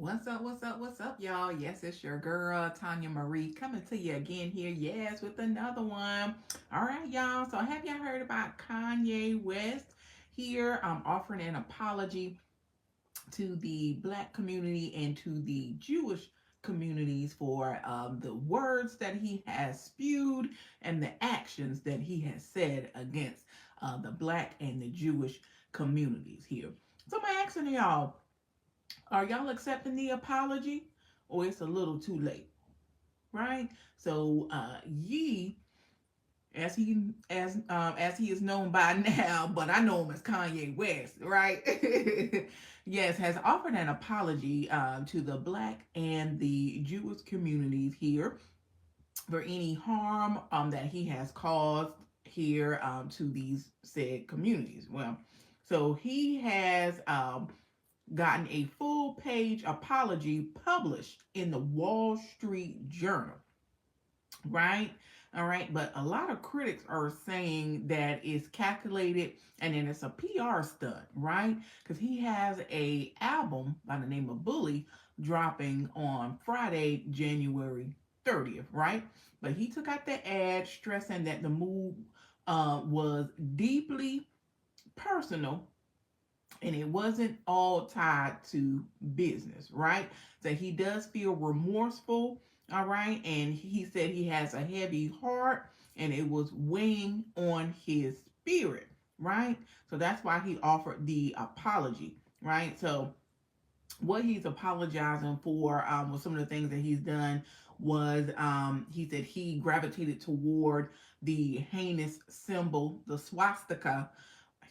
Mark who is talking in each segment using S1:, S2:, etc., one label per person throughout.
S1: What's up? What's up? What's up, y'all? Yes, it's your girl, Tanya Marie, coming to you again here. Yes, with another one. All right, y'all. So, have y'all heard about Kanye West here offering an apology to the black community and to the Jewish communities for the words that he has spewed and the actions that he has said against the black and the Jewish communities here? So, I'm asking y'all, are y'all accepting the apology, or it's a little too late, right? So Ye, as he is known by now, but I know him as Kanye West, right? Yes, has offered an apology to the black and the Jewish communities here for any harm that he has caused here to these said communities. Well, so he has gotten a full page apology published in the Wall Street Journal, right? All right, but a lot of critics are saying that it's calculated and then it's a PR stunt, right? Because he has a album by the name of Bully dropping on Friday, January 30th, right? But he took out the ad stressing that the move was deeply personal and it wasn't all tied to business, right? So he does feel remorseful, all right? And he said he has a heavy heart and it was weighing on his spirit, right? So that's why he offered the apology, right? So what he's apologizing for was some of the things that he's done was he said he gravitated toward the heinous symbol, the swastika,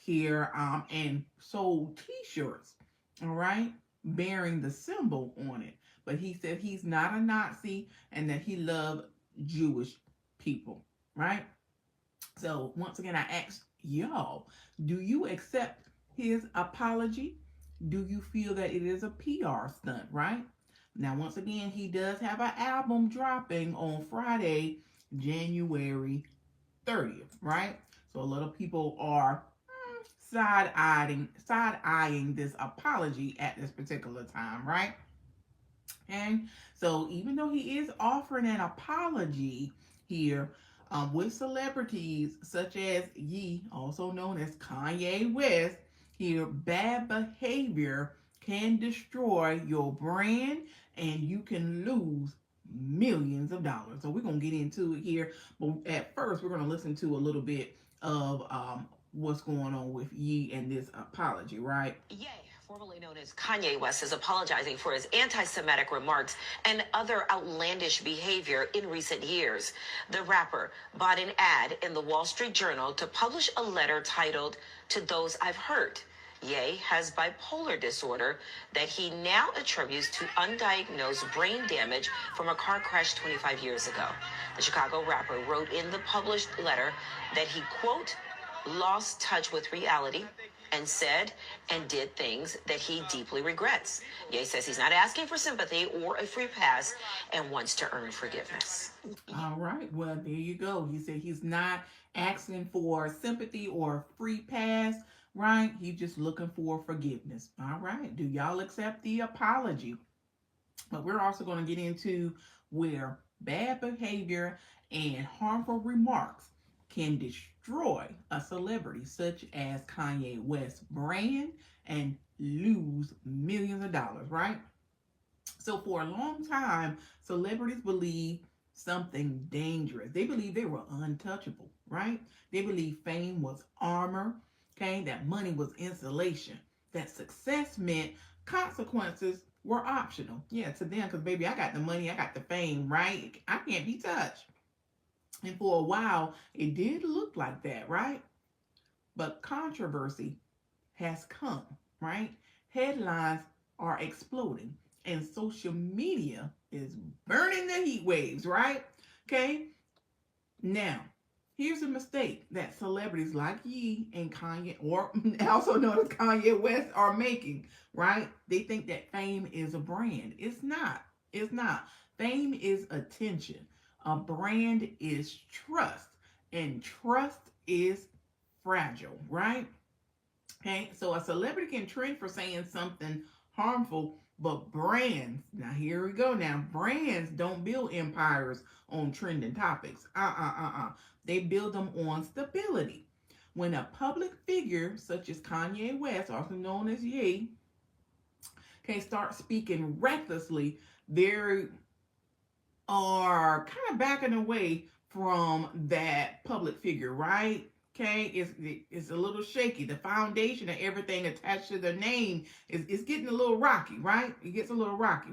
S1: here and sold t-shirts, all right, bearing the symbol on it. But he said he's not a Nazi and that he loved Jewish people, right? So once again, I ask y'all, do you accept his apology? Do you feel that it is a PR stunt, right? Now, once again, he does have an album dropping on Friday, January 30th, right? So a lot of people are side eyeing this apology at this particular time, right? And so even though he is offering an apology here with celebrities such as Ye, also known as Kanye West, here bad behavior can destroy your brand and you can lose millions of dollars. So we're gonna get into it here, but at first we're gonna listen to a little bit of what's going on with Ye and this apology, right?
S2: Ye, formerly known as Kanye West, is apologizing for his anti-Semitic remarks and other outlandish behavior in recent years. The rapper bought an ad in the Wall Street Journal to publish a letter titled, "To Those I've Hurt." Ye has bipolar disorder that he now attributes to undiagnosed brain damage from a car crash 25 years ago. The Chicago rapper wrote in the published letter that he, quote, lost touch with reality and said and did things that he deeply regrets. Ye says he's not asking for sympathy or a free pass and wants to earn forgiveness.
S1: All right, well, there you go. He said he's not asking for sympathy or a free pass, right? He's just looking for forgiveness. All right, do y'all accept the apology? But we're also going to get into where bad behavior and harmful remarks can destroy a celebrity such as Kanye West's brand and lose millions of dollars, right? So for a long time, celebrities believed something dangerous. They believed they were untouchable, right? They believed fame was armor, okay? That money was insulation, that success meant consequences were optional. Yeah, to them, because baby, I got the money, I got the fame, right? I can't be touched. And for a while, it did look like that, right? But controversy has come, right? Headlines are exploding, and social media is burning the heat waves, right? Okay, now here's a mistake that celebrities like Ye and Kanye, or also known as Kanye West, are making, right? They think that fame is a brand. It's not. It's not. Fame is attention. A brand is trust, and trust is fragile, right? Okay, so a celebrity can trend for saying something harmful But brands, now here we go now, brands don't build empires on trending topics. They build them on stability. When a public figure such as Kanye West, also known as Ye, can start speaking recklessly, they are kind of backing away from that public figure, right? Okay, it's a little shaky. The foundation of everything attached to the name is getting a little rocky, right? It gets a little rocky.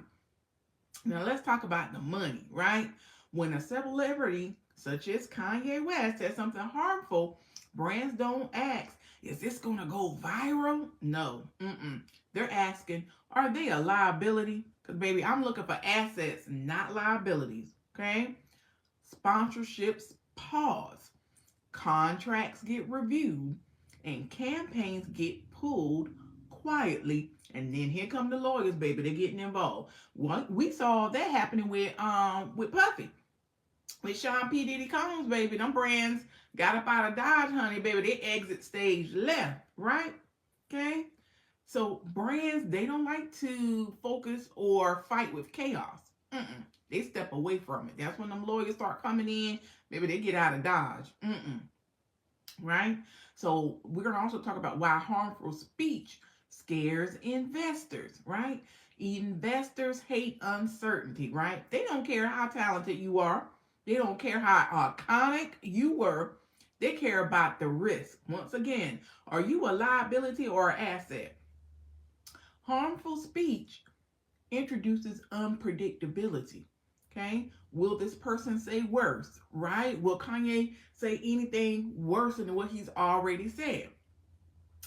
S1: Now let's talk about the money, right? When a celebrity such as Kanye West says something harmful, brands don't ask, is this gonna go viral? No. They're asking, are they a liability? Because baby, I'm looking for assets, not liabilities. Okay? Sponsorships pause, contracts get reviewed, and campaigns get pulled quietly. And then here come the lawyers, baby. They're getting involved. We saw that happening with Puffy, with Sean P. Diddy Combs, baby. Them brands got up out of Dodge, honey, baby. They exit stage left, right? Okay. So brands, they don't like to focus or fight with chaos. They step away from it. That's when them lawyers start coming in. Maybe they get out of Dodge. Right? So we're going to also talk about why harmful speech scares investors, right? Investors hate uncertainty, right? They don't care how talented you are. They don't care how iconic you were. They care about the risk. Once again, are you a liability or an asset? Harmful speech introduces unpredictability. Okay, will this person say worse, right? Will Kanye say anything worse than what he's already said?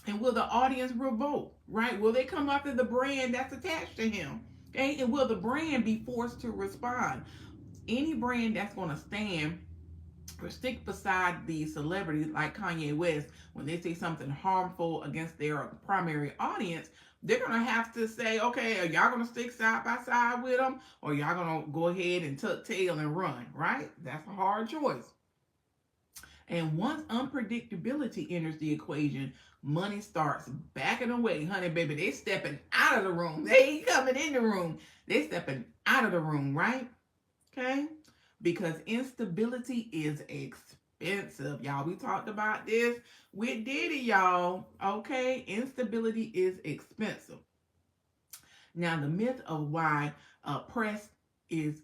S1: And will the audience revolt, right? Will they come after the brand that's attached to him? Okay, and will the brand be forced to respond? Any brand that's going to stand or stick beside the celebrities like Kanye West, when they say something harmful against their primary audience, they're going to have to say, okay, are y'all going to stick side by side with them, or y'all going to go ahead and tuck tail and run, right? That's a hard choice. And once unpredictability enters the equation, money starts backing away. Honey, baby, they stepping out of the room. They ain't coming in the room. They stepping out of the room, right? Okay? Because instability is expensive, y'all. We talked about this with Diddy, y'all. Okay? Instability is expensive. Now, the myth of why any press is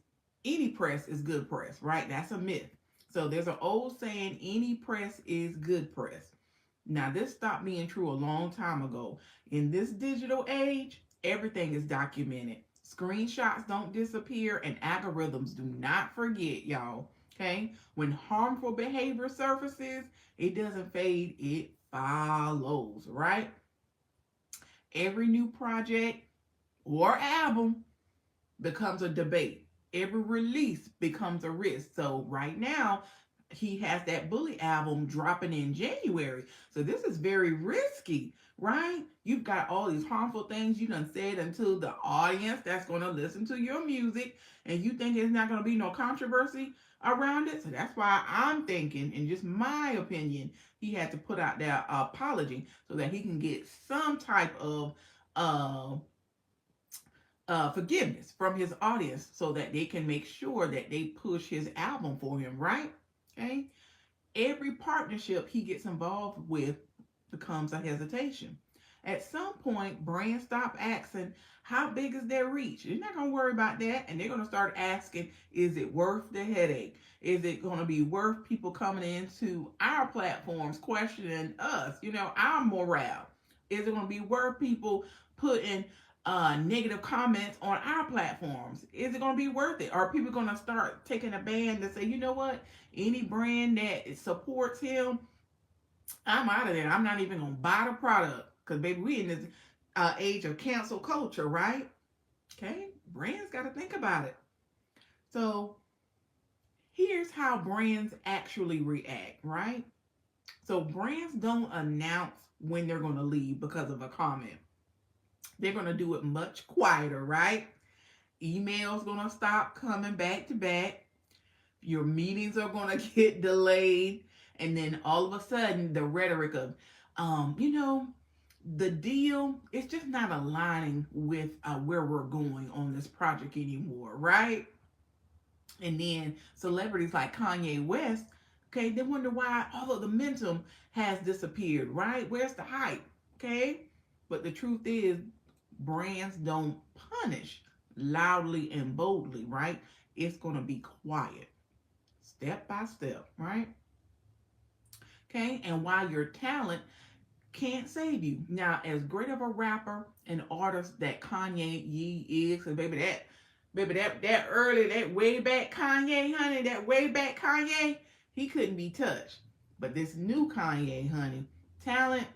S1: good press, right? That's a myth. So there's an old saying, any press is good press. Now, this stopped being true a long time ago. In this digital age, everything is documented. Screenshots don't disappear, and algorithms do not forget, y'all. Okay? When harmful behavior surfaces, it doesn't fade, it follows, right? Every new project or album becomes a debate. Every release becomes a risk. So right now, he has that Bully album dropping in January. So this is very risky, right? You've got all these harmful things you done said into the audience that's going to listen to your music, and you think there's not going to be no controversy around it. So that's why I'm thinking, in just my opinion, he had to put out that apology so that he can get some type of forgiveness from his audience, so that they can make sure that they push his album for him, right? Okay. Every partnership he gets involved with becomes a hesitation. At some point, brands stop asking, how big is their reach? They're not going to worry about that. And they're going to start asking, is it worth the headache? Is it going to be worth people coming into our platforms questioning us, our morale? Is it going to be worth people putting negative comments on our platforms? Is it going to be worth it? Are people going to start taking a band to say, you know what? Any brand that supports him, I'm out of there. I'm not even going to buy the product. Because, baby, we in this age of cancel culture, right? Okay? Brands got to think about it. So, here's how brands actually react, right? So, brands don't announce when they're going to leave because of a comment. They're going to do it much quieter, right? Emails going to stop coming back to back. Your meetings are going to get delayed. And then all of a sudden, the rhetoric of, the deal, it's just not aligning with where we're going on this project anymore, right? And then celebrities like Kanye West, okay, they wonder why all of the momentum has disappeared, right? Where's the hype? Okay. But the truth is, brands don't punish loudly and boldly, right? It's going to be quiet, step by step, right? Okay. And while your talent can't save you. Now, as great of a rapper and artist that Kanye Ye is, and baby, that early, that way back Kanye, honey, that way back Kanye, he couldn't be touched. But this new Kanye, honey, talent,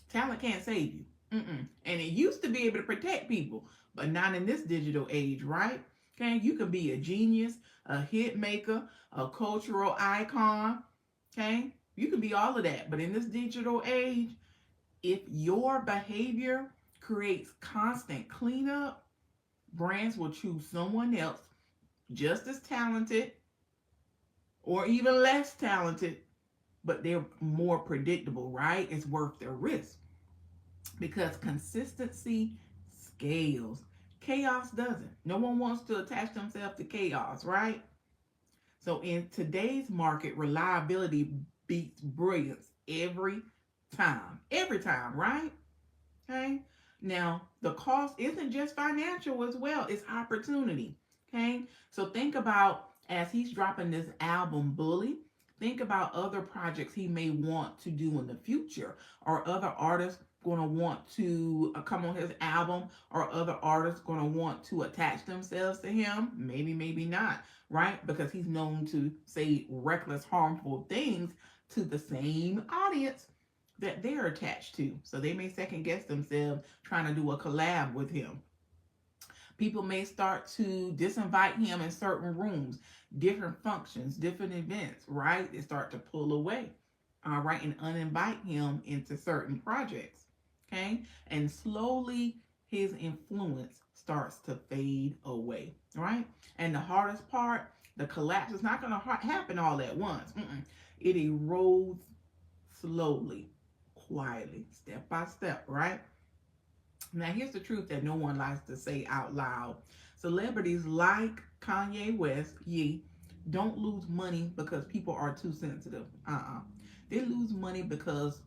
S1: talent can't save you. And it used to be able to protect people, but not in this digital age, right? Okay, you can be a genius, a hit maker, a cultural icon. Okay, you can be all of that, but in this digital age, if your behavior creates constant cleanup, brands will choose someone else just as talented or even less talented, but they're more predictable, right? It's worth their risk because consistency scales. Chaos doesn't. No one wants to attach themselves to chaos, right? So in today's market, reliability beats brilliance every time, right? Okay. Now, the cost isn't just financial as well, it's opportunity. Okay. So think about as he's dropping this album, Bully, think about other projects he may want to do in the future, or other artists going to want to come on his album, or other artists going to want to attach themselves to him. Maybe, maybe not, right? Because he's known to say reckless, harmful things to the same audience that they're attached to. So they may second guess themselves trying to do a collab with him. People may start to disinvite him in certain rooms, different functions, different events, right? They start to pull away, all right, and uninvite him into certain projects, okay? And slowly his influence starts to fade away, right? And the hardest part, the collapse is not going to happen all at once. It erodes slowly, quietly, step by step, right? Now, here's the truth that no one likes to say out loud. Celebrities like Kanye West, don't lose money because people are too sensitive. They lose money because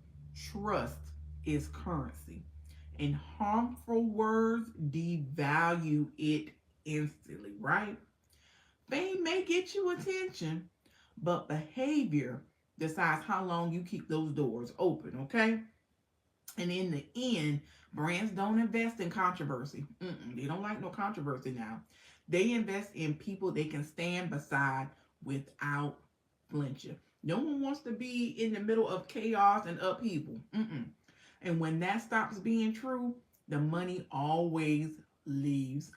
S1: trust is currency. And harmful words devalue it instantly, right? Fame may get you attention, but behavior decides how long you keep those doors open, okay? And in the end, brands don't invest in controversy. They don't like no controversy now. They invest in people they can stand beside without flinching. No one wants to be in the middle of chaos and upheaval. And when that stops being true, the money always leaves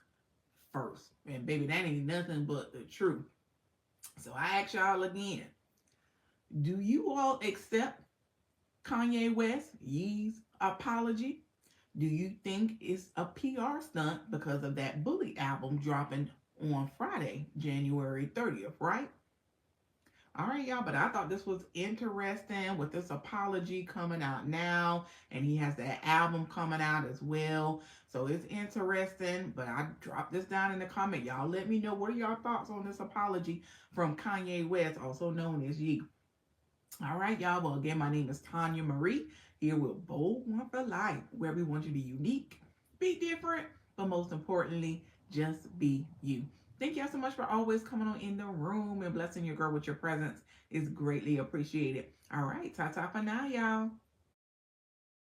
S1: first. And baby, that ain't nothing but the truth. So I ask y'all again, do you all accept Kanye West, Ye's apology? Do you think it's a PR stunt because of that Bully album dropping on Friday, January 30th, right? All right, y'all, but I thought this was interesting with this apology coming out now, and he has that album coming out as well. So it's interesting, but I dropped this down in the comment. Y'all let me know, what are y'all thoughts on this apology from Kanye West, also known as Ye. All right, y'all. Well, again, my name is Tanya Marie, here with Bold One for Life, where we want you to be unique, be different, but most importantly, just be you. Thank y'all so much for always coming on in the room and blessing your girl with your presence. It's greatly appreciated. All right, ta-ta for now, y'all.